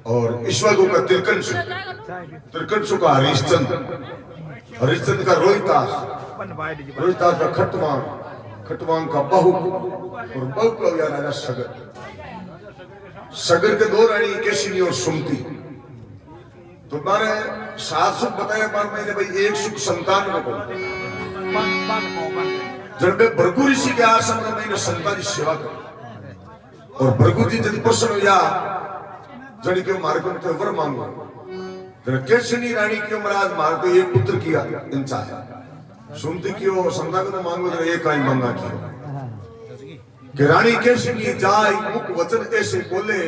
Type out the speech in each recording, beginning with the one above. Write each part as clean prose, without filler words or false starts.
और ईश्वर का तिरकन का हरिश्चंद्र का रोहितास का खटवांग का बहु और बहु का राजा सगर के दो रानी केशिनी और सुमति। तो मारे 7 सुख बताया बार मैंने भाई 1 सुख संतान को जब मैं भृगु ऋषि के आश्रम में मैंने संतान की सेवा कर और भृगु जी जब प्रसन्न हुआ जड़ी के मार्ग में वर मांगो केशिनी रानी की महाराज मार को एक पुत्र किया इंचा है सुमति की संतान को मांगो तो एक आई मंगा किया कि रानी केशिनी जाय मुख वचन ऐसे बोले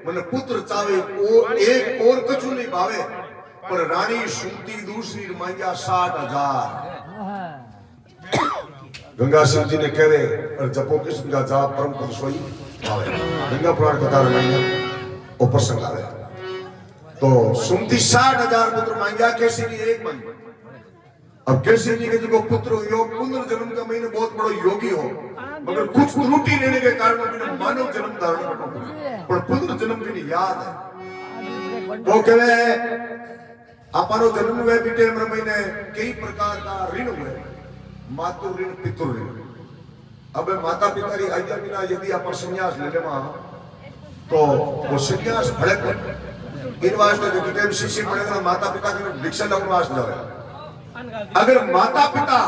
मन पुत्र चावे ओ एक और कछु नहीं भावे पर रानी सुमति दूसरी मांगा 60,000। गंगा सिंह जी ने कहे और जपो कृष्ण का जाप परम पद सोई भावे। गंगा पुराण कथा रामायण ओ प्रसंग आवे तो सुमति 60,000 पुत्र मांगा केशिनी एक मांगा। अब केशिनी के जो पुत्र हो पुनर्जन्म का महीने बहुत बड़ो योगी हो मगर कुछ त्रुटि रहने के कारण मैंने मानव जन्म धारण करना पर पुनर्जन्म की याद है वो कहे अपनो जन्म हुए बेटे महीने कई प्रकार का ऋण हुए मातृ ऋण पितृ ऋण। अब माता पिता की आज्ञा बिना यदि आप संन्यास ले लेवा तो वो संन्यास भड़े इन वास्ते जो बेटे शिष्य पड़ेगा माता पिता की दीक्षा लगने वास्ते जाए। अगर माता पिता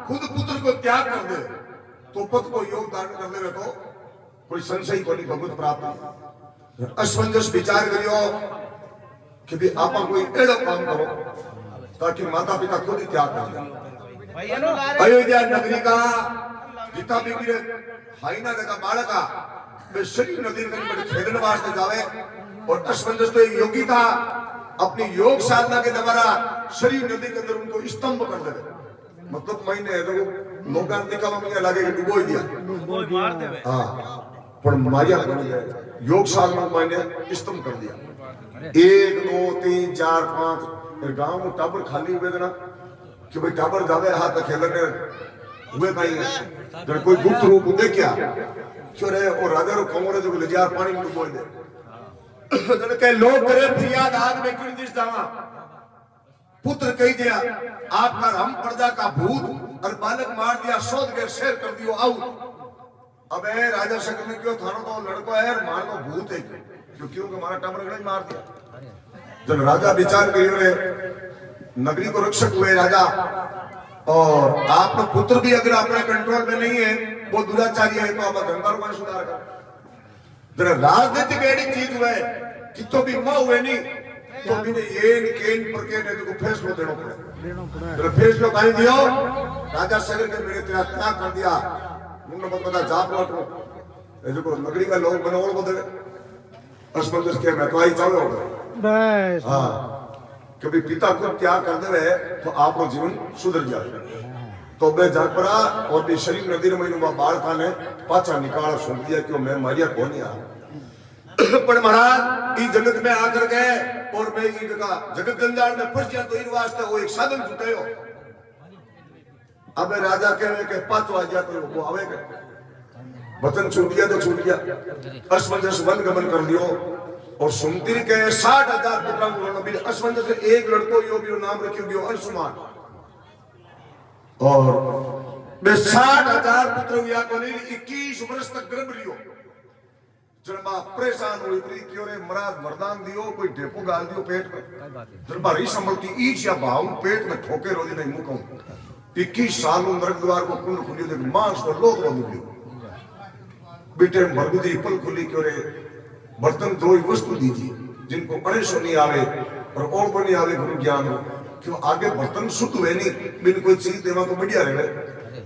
खुद पुत्र को त्याग कर दे तो पद को योग धारण कर ले तो कोई संशय को नहीं भगवत प्राप्त असमंजस विचार करियो कि भी आप कोई एड़ो काम करो ताकि माता पिता खुद ही त्याग कर दे। अयोध्या नगरी का जितना भी मेरे हाइना का बालका वे शरीर नदी में खेलने वास्ते जावे और असमंजस तो एक योगी था अपनी योग साधना के द्वारा शरीर नदी के अंदर उनको स्तंभ कर दे मतलब महीने तो लोगों दिखावा में लगे कि डुबो दिया हाँ पर माया योग साधना मैंने स्तंभ कर दिया 1 2 3 4 5 फिर गांव में टाबर खाली हुए ना कि भाई टाबर जावे हाथ खेलने हुए कहीं जब कोई गुप्त रूप दे क्या क्यों रहे और राजा रो कमरे जो ले जा पानी में डुबो दे जन के लोग करे फरियाद आग में क्यों दिस जावा पुत्र कह दिया आपका हम प्रजा का भूत और बालक मार दिया शोध के शेर कर दियो आउ। अब राजा शंकर ने क्यों थानो तो लड़को है मार को भूत है क्यों हमारा टाबर मार दिया। जब राजा विचार करिए नगरी को रक्षक हुए राजा और आपका पुत्र भी अगर अपने कंट्रोल में नहीं है वो दुराचारी है तो आप गंगा को सुधार कर जरा राजनीतिक एडी चीज हुए कि तो भी मां हुए नहीं तो भी येन केन प्रके ने तो फैसलो देना पड़े जरा फैसलो काई दियो राजा शंकर के मेरे तेरा क्या कर दिया मुन्ना मत बता जाप लौटो ये जो नगरी का लोग बनोड़ को दे असमंजस के मैं तो आई चालो बस हां कभी पिता को त्याग कर देवे तो आपको जीवन सुधर जाए तो मैं जागपरा और भी शरीर नदी में बाढ़ खाने पाचा निकाल सुन दिया क्यों मैं मारिया कौन नहीं आ पर महाराज इस जगत में आकर गए और मैं ये जगह जगत जंजाल में फंस गया तो इन वास्ते वो एक साधन जुटे हो। अब राजा कहे के 5 आ गया तो वो आवेगा वचन छूट गया तो छूट गया असमंजस वन गमन कर लियो और सुमति के 60,000 पुत्र असमंजस एक लड़को यो भी नाम रखियो गयो अंशुमान और मैं 60,000 पुत्र हुआ को 21 वर्ष तक गर्भ लियो जब परेशान हुई क्यों रे महाराज वरदान दियो कोई ढेपो गाल दियो पेट में जब बारी संभलती ईच या भाव पेट में ठोके रोजी नहीं मुकूं 21 साल नरक द्वार को कुंड खुली देख मांस को लोग लियो बेटे भरगु जी पल खुली क्यों रे बर्तन दो वस्तु दीजिए जिनको परेशान नहीं आवे और और को नहीं आवे गुरु ज्ञान हो क्यों आगे बर्तन शुद्ध हुए नहीं बिन कोई चीज देवा तो बढ़िया रहे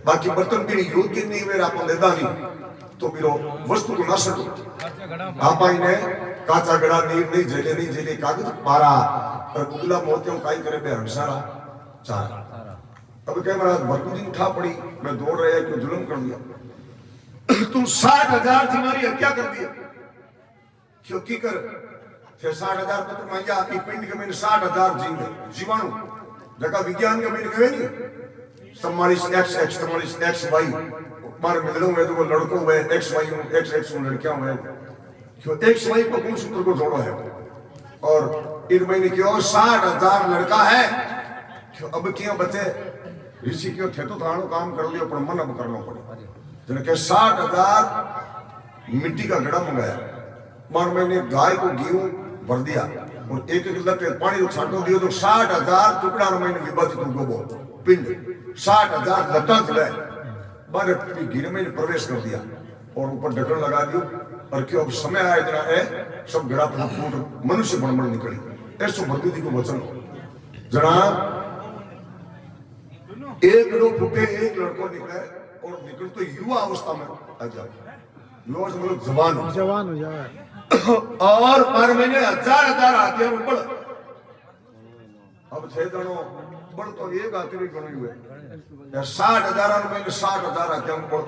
बाकी बर्तन भी योग्य नहीं हुए आप लेदा नहीं तो बिरो वस्तु को ना सको आप ने काचा गड़ा नीर नहीं जेले कागज पारा और उगला मोतियों काई करे बे हंसारा चारा। अब कह महाराज भरगु जी उठा पड़ी मैं दौड़ रहा क्यों जुल्म कर दिया तुम 60,000 तुम्हारी हत्या कर दिया क्यों की कर 60,000 पुत्र मांगा कि पिंड के में 60,000 जीवाणु जगह विज्ञान के में कहे नहीं 44x 44xy मारे मिलूं में तो वो लड़कों में xy xx लड़कियां में क्यों xy को गुण सूत्र को जोड़ा है और इन महीने क्यों 60,000 लड़का है क्यों अब क्यों बचे ऋषि क्यों थे तो थानो काम कर लियो पर मन अब करना पड़े जने के 60,000 मिट्टी का घड़ा मंगाया मार महीने गाय को गेहूं भर दिया और एक एक लटे पानी छाटो दियो तो 60,000 टुकड़ा महीने विभाजित गोबो पिंड 60,000 लट्टा चले बारे गिर में प्रवेश कर दिया और ऊपर ढक्कन लगा दियो और क्यों अब समय आया इतना है सब घड़ा फूट मनुष्य बनबड़ निकली ऐसो भगवती को वचन जरा एक लोग फूटे एक लड़को निकले और निकल तो युवा अवस्था में आ जाए युवा मतलब जवान हो जाए और पर महीने 1000 आते हैं ऊपर अब 6 जनो बड़ तो एक आते भी गणो हुए 60,000 महीने 60,000 आते हैं ऊपर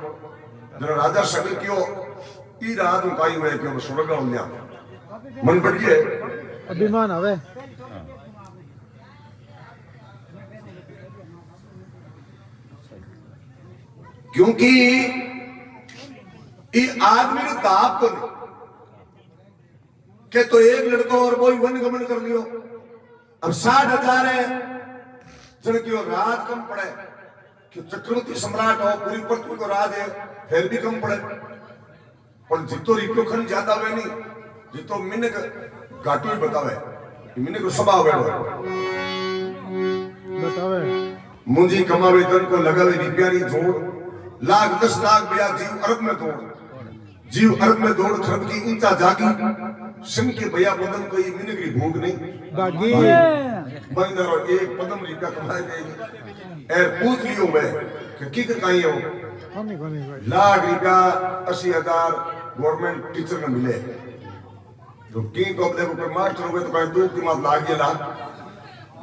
जरा राजा सगल क्यों ई रात उकाई हुए क्यों स्वर्ग उन्या मन बढ़िए अभिमान हवे क्योंकि ये आदमी ने ताप को नहीं के तो एक लड़को और कोई वन गमन कर लियो अब 60,000 है जन क्यों राज कम पड़े कि चक्रवर्ती सम्राट हो पूरी पृथ्वी को राज है फिर भी कम पड़े पर जितो रिप्यो खन ज्यादा हुए नहीं जितो मिनक घाटू ही बतावे मिनक सभा हुए बतावे मुंजी कमावे धन को लगावे रिप्यारी जोड़ लाख 10 लाख बिया जीव अरब में तोड़ जीव अरब में दौड़ खरब की ऊंचा जागी सिंह के भैया पदम कोई मिनगरी भूख नहीं बागी बंदर और एक पदम रिप्या कमाए गए एर पूछ लियो मैं कि कहीं हो कोनी लाख रुपया 80,000 गवर्नमेंट टीचर ने मिले तो की तो अपने को कोई मास्टर हो गए तो कहीं 2 की मात लाग गया लाख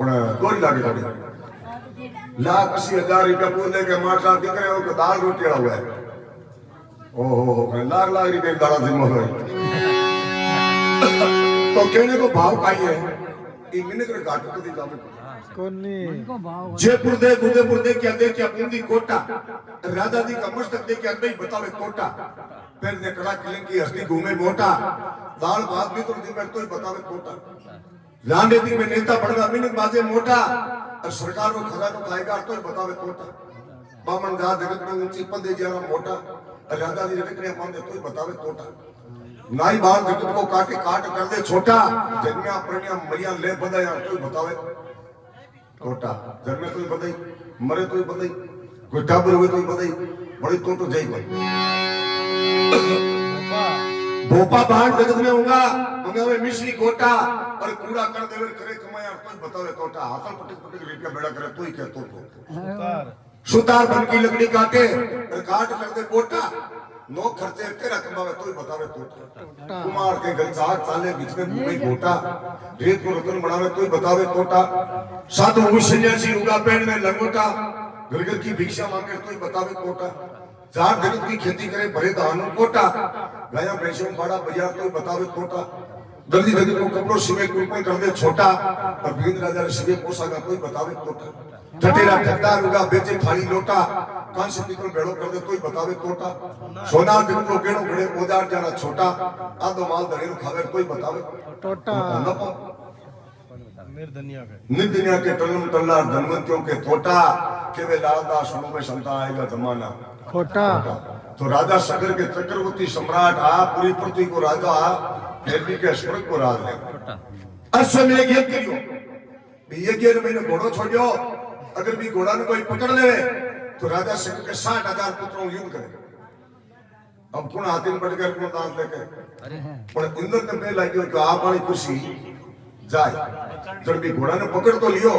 पण 2 लाख थोड़ी लाख 80,000 रुपया पूछ लेके मास्टर की करे हो कि दाल रोटी हुआ है ओहो लाख लाख रुपए दाड़ा जिम्मा है तो कहने को भाव काई है ई मिनक रे घाट कदी जावे कोनी जयपुर दे उदयपुर दे क्या दे क्या बूंदी कोटा राजा जी का मस्तक दे क्या नहीं बतावे कोटा फिर ने कड़ा किलिंग की हस्ती घूमे मोटा दाल भात भी तो दिन में तो ही बतावे कोटा लांडे दी में नेता बढ़वा मिनक बाजे मोटा और सरकार को खजानो खाएगा तो ही बतावे कोटा बामन जा जगत में ऊंची पदे जरा मोटा और राजा जी रटने मांगे तो ही बतावे कोटा नाई बाल जगत को काटे काट कर दे छोटा जन्मिया प्रणिया मरिया ले बधाया तो ही बतावे कोटा जन्मे तो ही बधाई मरे तो ही बधाई कोई टाबर हुए तो ही बधाई बड़ी तो जय कोई भोपा बाहर जगत में होगा मंगावे मिश्री कोटा और कूड़ा कर देवे करे कमाया तो ही बतावे कोटा हाथल पटक पटक रुपया बेड़ा करे तो ही कह तो सुतार बन की लकड़ी काटे और काट कर दे कोटा नो खर्चे तेरा कमावे तो ही बतावे कोटा कुमार के घर चार साले बीच में मुंबई कोटा रेत को रतन बनावे तो ही बतावे कोटा साधु सन्यासी उगा पेड़ में लंगोटा घर घर की भिक्षा मांगे तो ही बतावे कोटा चार जगत की खेती करे भरे धान कोटा गाया भैंसों बाड़ा बाजार तो ही बतावे कोटा जल्दी जल्दी को कपड़ों सिवे कुर्पण कर दे छोटा और भिंद राजा ने सिवे पोसागा तो ही बतावे कोटा ठटेरा ठट्टार उगा बेचे थाली लोटा कान से पीतल भेड़ो कर दे तो ही बतावे कोटा सोना बिकलो गेड़ो घड़े औजार जाना छोटा आदो माल दड़ेरो खावे तो ही बतावे टोटा निर्दनिया के टल्लम टल्ला धनवंतियों के तोटा केवे लालदा सुनो में संता आएगा जमाना खोटा तो राजा सगर के चक्रवर्ती सम्राट आ पूरी पृथ्वी को राजा आ फिर भी के स्वर्ग को राज ले अश्व में यज्ञ करियो यज्ञ में मैंने घोड़ो छोड़ियो अगर भी घोड़ा ने कोई पकड़ ले तो राजा सगर के 60,000 पुत्रों युद्ध करे अब कौन हाथी में बढ़कर कौन दांत लेके पर इंद्र ने पहले लगी कि आप वाली कुर्सी जाए जब भी घोड़ा ने पकड़ तो लियो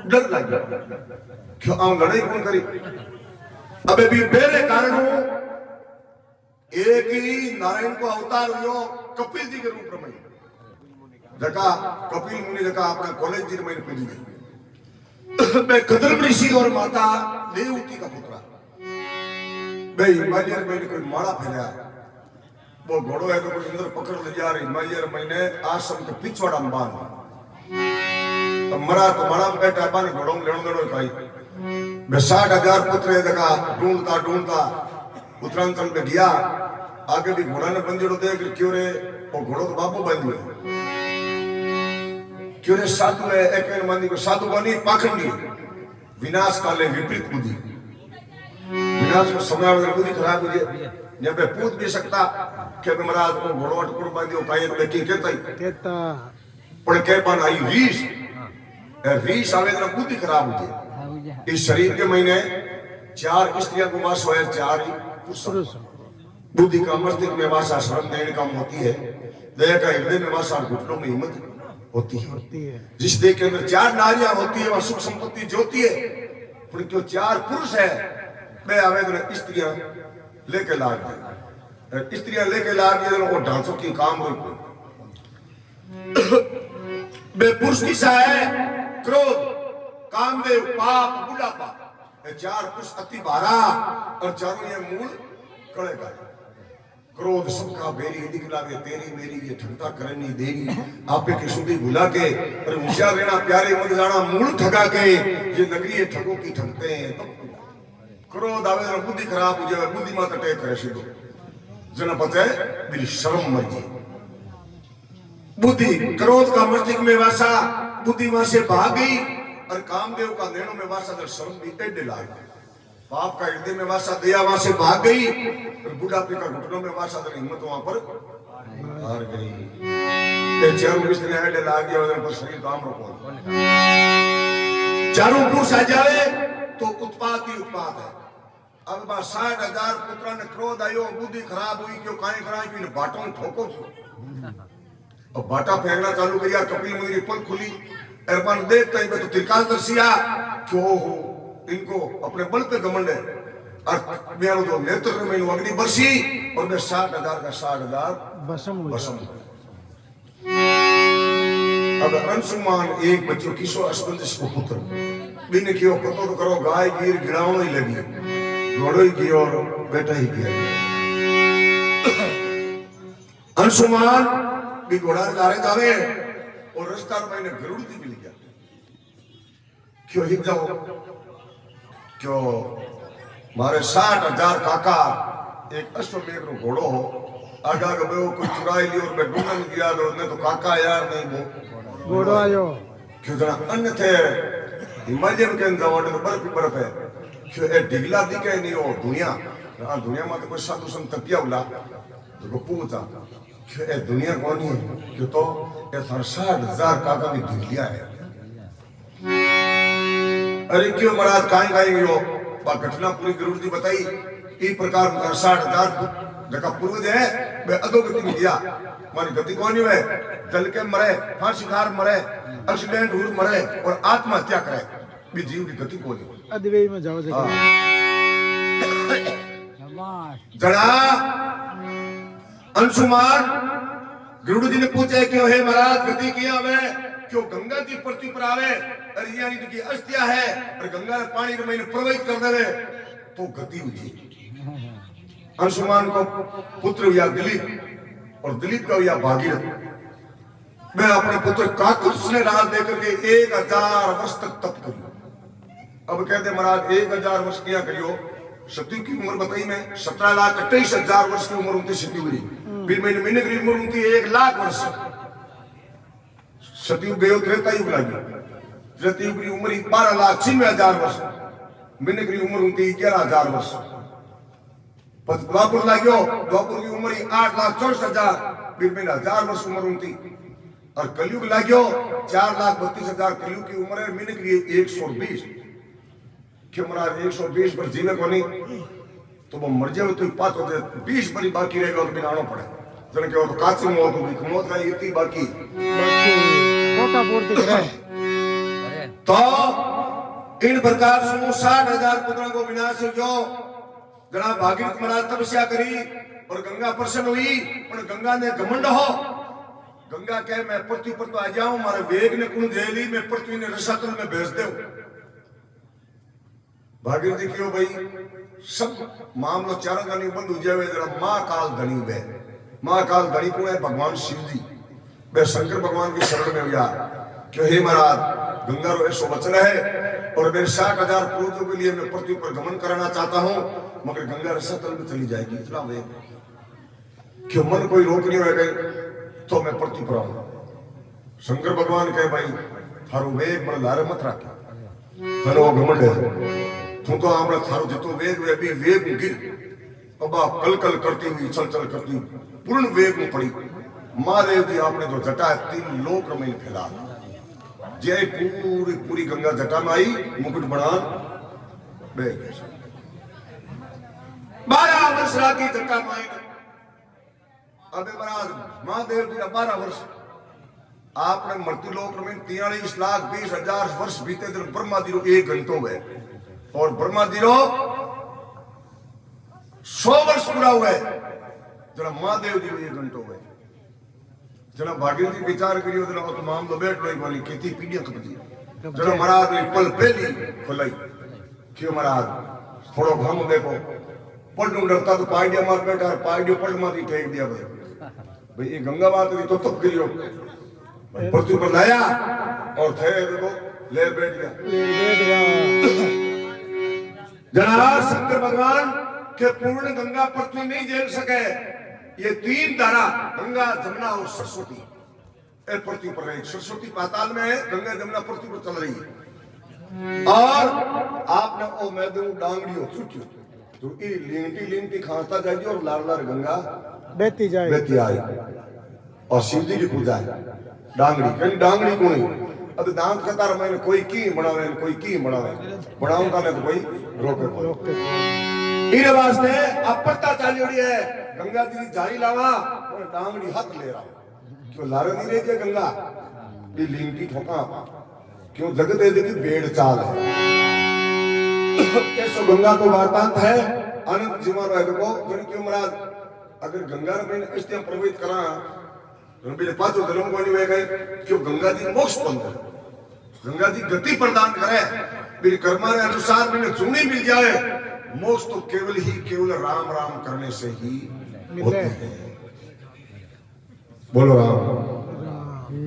डर लग गया क्यों आऊं लड़ाई कौन करी अबे भी बेरे कारण एक ही नारायण को अवतार हुयो कपिल जी के रूप में जका कपिल मुनि जका अपना कॉलेज जी में पूजी गई मैं कदम ऋषि और माता देवती का पुत्र भाई हिमालय में कोई माड़ा फैलाया वो घोड़ो है तो कोई इंद्र पकड़ ले जा रही हिमालय मैंने आश्रम के पिछवाड़ा में बांध तो मरा तो मरा बैठा बाने घोड़ों में लेनो देनो खाई मैं 60,000 पुत्र जगह ढूंढता उत्तरांचल में गया आगे भी घोड़ा ने बंदेड़ो देख क्यों रे वो घोड़ो तो बापू बंद हुए क्यों रे साधु है एक मंदी को साधु बनी पाखंडी विनाश काले विपरीत बुद्धि विनाश को समय बुद्धि खराब हो जाए जब मैं पूछ भी सकता कि महाराज को घोड़ो टुकड़ो बांधियो काई ने की कहता पण के बन आई रीस आवे तो बुद्धि खराब हो जाए इस शरीर के महीने 4 स्त्रियां को वास होए 4 ही पुरुष बुद्धि का मस्तिष्क में वासा शरण देने का होती है दया का हृदय में वासा घुटनों में हिम्मत होती है जिस देह के अंदर 4 नारियां होती है वह सुख संपत्ति ज्योति है पर क्यों 4 पुरुष है मैं आवेदन स्त्रियां लेके लाग गए स्त्रियां लेके लाग गए वो ढांचों की काम रोक बे पुरुष की है क्रोध कामदेव पाप बुढ़ापा ये 4 पुरुष अति भारा और चारों ये मूल कड़ेगा क्रोध सबका बेरी दिखलावे तेरी मेरी ये ठगता करे नहीं देगी आपे की शुद्धि भुला के और होशियार रहना प्यारे मत जाना मूल ठगा के ये नगरी ये ठगों की ठगते हैं तब क्रोध आवे तो बुद्धि खराब हो जाए बुद्धि मत अटैक करे सीधो जना पता है मेरी शर्म मर गई बुद्धि क्रोध का मस्तिष्क में वासा बुद्धि वहां से भाग गई और कामदेव का नैनों में वासा दर शर्म भी एडे लाग पाप का हृदय में वासा दया वहां से भाग गई और बुढ़ापे का घुटनों में वासा दर हिम्मत वहां पर हार गई ये चारों मिस्त्री एडे लाग गया उधर पर शरीर काम रोको चारों पुरुष आ जाए तो उत्पात ही उत्पात है अब बा 60,000 पुत्रा ने क्रोध आयो बुद्धि खराब हुई क्यों काई कराई कि बाटों ठोको और बाटा फेंकना चालू किया कपिल मुनि की पल खुली अरमान देखता ही तो त्रिकाल दर्शिया क्यों हो इनको अपने बल पे घमंड है और मेरा जो नेत्र में अग्नि बरसी और मैं 60,000 का 60,000 भस्म अब अंशुमान एक बच्चों किशो असमंजस को पुत्र बिन कियो पतो तो करो गाय गिर गिरावनो ही लगी घोड़ो ही की और बेटा ही किया अंशुमान भी घोड़ा गारे जावे और रास्ता में मैंने गरुड़ दी मिल गया क्यों हिट जाओ क्यों मारे 60,000 काका एक अश्वमेघ रो घोड़ो हो आगा गबे कोई चुराई लियो और मैं ढूंढन गया तो काका यार नहीं वो घोड़ो आयो क्यों जरा अन्य थे हिमालय के अंदर तो बर्फ ही बर्फ है क्यों ए डिगला दिखे नहीं हो दुनिया दुनिया में तो कोई साधु संत तपिया उला तो पूछा क्यों ए दुनिया कौन है क्यों तो ये 60,000 काका भी डिगलिया है अरे क्यों महाराज काई हो बा घटना पूरी जरूर दी बताई इस प्रकार 60,000 जगह पूर्वज है मैं अधोगति में गया मारी गति कौन है जल के मरे फांसी खार मरे एक्सीडेंट हुई मरे और आत्महत्या करे भी जीव की गति कौन है अद्वैत में जाओ जगह जड़ा अंशुमान गरुड़ जी ने पूछे क्यों है महाराज गति किया वे क्यों गंगा जी पृथ्वी पर आवे और यानी की अस्तिया है और गंगा के पानी को मैंने प्रवाहित कर देवे तो गति हुई अंशुमान को पुत्र हुआ दिलीप और दिलीप का हुआ भागीरथ मैं अपने पुत्र काकुत्स ने रात देकर के 1000 वर्ष तक तप करियो अब कहते महाराज 1000 वर्ष किया करियो सत्यु की उम्र बताई मैं 17,28,000 वर्ष की उम्र उनकी सत्यु की फिर महीने की उम्र उनकी 1,00,000 वर्ष सतयुग गयो त्रेता युग लगी त्रेता युग की उम्र 12,96,000 वर्ष महीने की उम्र उनकी 11,000 वर्ष द्वापुर लाग्यो द्वापुर की उम्र 8,64,000 फिर महीने 1000 वर्ष उम्र उनकी और कलयुग लाग्यो 4,32,000 कलयुग की उम्र है महीने की 120 क्यों महाराज 120 पर जीवे को नहीं तो वो मर जाए तो 20 बड़ी बाकी रहेगा तो बिनानो पड़े जन के तो काची मौत होगी मौत का इतनी बाकी कोटा पूर्ति करे तो इन प्रकार से 60,000 पुत्रों को विनाश हो गयो जरा भागीरथ महाराज तपस्या करी और गंगा प्रसन्न हुई और गंगा ने घमंड हो गंगा कहे मैं पृथ्वी पर तो आ जाऊं मारे वेग ने कुण झेली मैं पृथ्वी ने रसातल में भेज दे भागीरथ जी क्यों भाई सब मामलो चारों का बंद हो जाए जरा मां काल धनी वे मां काल धनी कौन है भगवान शिव जी वे शंकर भगवान की शरण में गया क्यों हे महाराज गंगा रो ऐसो वचन है और मेरे 60,000 पूर्वजों के लिए मैं पृथ्वी पर गमन करना चाहता हूं मगर गंगा रसातल में चली जाएगी इतना वेग क्यों मन कोई रोक नहीं होगा तो मैं पृथ्वी पर आऊंगा शंकर भगवान कहे भाई थारो वेग पर लारे मत राखे थारो घमंड है तू तो आपने थारो जितो वेग वे भी वेग गिर अबा कल कल करती हुई चल चल करती पूर्ण वेग में पड़ी महादेव जी आपने जो जटा 3 लोक में फैला जय पूरी पूरी गंगा जटा में आई मुकुट बना 12 वर्ष राखी जटा में आई अबे महाराज महादेव जी 12 वर्ष आपने मृत्यु लोक में 43,20,000 वर्ष बीते दिन ब्रह्मा जी रो 1 घंटो है और ब्रह्मा जी रो 100 वर्ष पूरा हुआ है जरा महादेव जी रो 1 घंटो है जरा भाग्य जी विचार करियो जरा तो मामलो बैठ रही वाली खेती पीढ़ियां कपजी जरा महाराज ने पल पहली खुलाई क्यों महाराज थोड़ो घम देखो पढ़ डरता तो पाइडिया मार बैठा और पाइडियो पढ़ मार टेक दिया भाई ये गंगा माता की तो तब करियो पृथ्वी पर लाया और थे देखो ले बैठ गया जनाब शंकर भगवान के पूर्ण गंगा पृथ्वी नहीं झेल सके ये 3 धारा गंगा जमुना और सरस्वती पृथ्वी पर रही सरस्वती पाताल में है गंगा जमुना पृथ्वी पर चल रही है और आपने ओ मैदू डांगड़ियों छुटियो तो ये लिंगटी लिंगटी खांसता जाएगी और लाल लाल गंगा बहती आई और शिव जी की पूजा है डांगड़ी कहीं डांगड़ी को नहीं अब दांत कतार मैंने कोई की बनावे कोई की बनावे बनाऊंगा ना तो कोई रोके इने वास्ते अपरता चालियोड़ी है गंगा जी जाई लावा और डांगड़ी हाथ ले रहा क्यों लारे नहीं रही गंगा ये लिंगटी ठोका क्यों जगत है देखी बेड़ चाल है ऐसो गंगा को वार्तांत है अनंत जीवन रहे देखो क्यों महाराज अगर गंगा ने मैंने इस टाइम प्रवेश करा रंबीले पांचों धर्म को नहीं गए क्यों गंगा जी मोक्ष पंथ गंगा जी गति प्रदान करे मेरे कर्मा के अनुसार मैंने चुनी मिल जाए मोक्ष तो केवल राम राम करने से ही होते हैं बोलो राम